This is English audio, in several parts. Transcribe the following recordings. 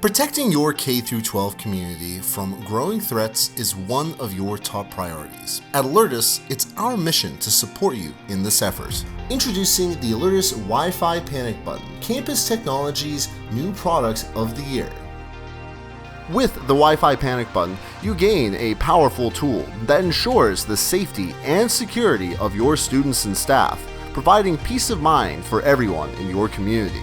Protecting your K-12 community from growing threats is one of your top priorities. At Alertus, it's our mission to support you in this effort. Introducing the Alertus Wi-Fi Panic Button, campus technology's new product of the year. With the Wi-Fi Panic Button, you gain a powerful tool that ensures the safety and security of your students and staff, providing peace of mind for everyone in your community.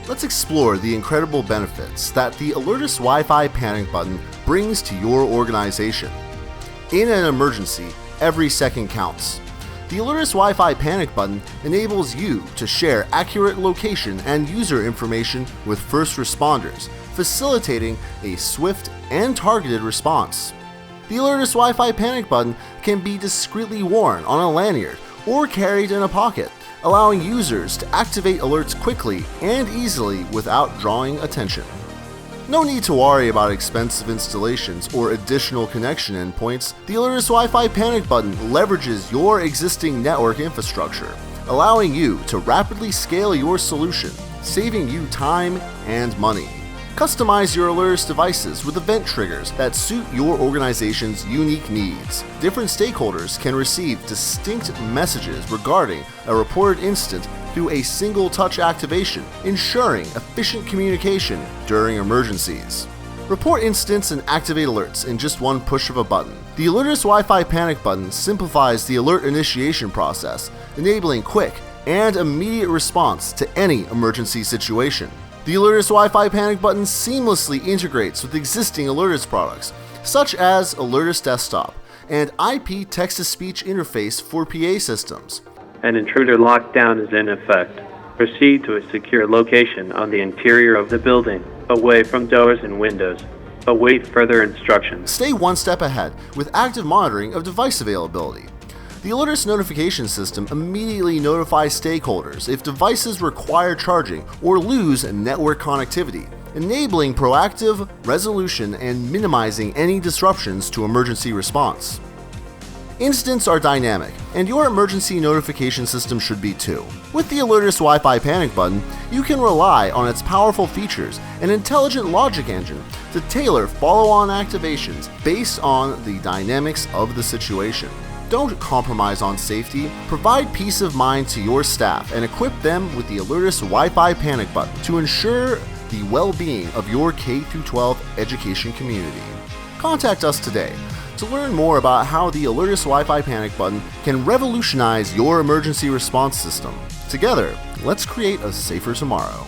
Let's explore the incredible benefits that the Alertus Wi-Fi Panic Button brings to your organization. In an emergency, every second counts. The Alertus Wi-Fi Panic Button enables you to share accurate location and user information with first responders, facilitating a swift and targeted response. The Alertus Wi-Fi Panic Button can be discreetly worn on a lanyard or carried in a pocket, allowing users to activate alerts quickly and easily without drawing attention. No need to worry about expensive installations or additional connection endpoints. The Alertus Wi-Fi Panic Button leverages your existing network infrastructure, allowing you to rapidly scale your solution, saving you time and money. Customize your Alertus devices with event triggers that suit your organization's unique needs. Different stakeholders can receive distinct messages regarding a reported incident through a single touch activation, ensuring efficient communication during emergencies. Report incidents and activate alerts in just one push of a button. The Alertus Wi-Fi Panic Button simplifies the alert initiation process, enabling quick and immediate response to any emergency situation. The Alertus Wi-Fi Panic Button seamlessly integrates with existing Alertus products, such as Alertus Desktop and IP text-to-speech interface for PA systems. An intruder lockdown is in effect. Proceed to a secure location on the interior of the building, away from doors and windows. Await further instructions. Stay one step ahead with active monitoring of device availability. The Alertus notification system immediately notifies stakeholders if devices require charging or lose network connectivity, enabling proactive resolution and minimizing any disruptions to emergency response. Incidents are dynamic, and your emergency notification system should be too. With the Alertus Wi-Fi Panic Button, you can rely on its powerful features and intelligent logic engine to tailor follow-on activations based on the dynamics of the situation. Don't compromise on safety. Provide peace of mind to your staff and equip them with the Alertus Wi-Fi Panic Button to ensure the well-being of your K-12 education community. Contact us today to learn more about how the Alertus Wi-Fi Panic Button can revolutionize your emergency response system. Together, let's create a safer tomorrow.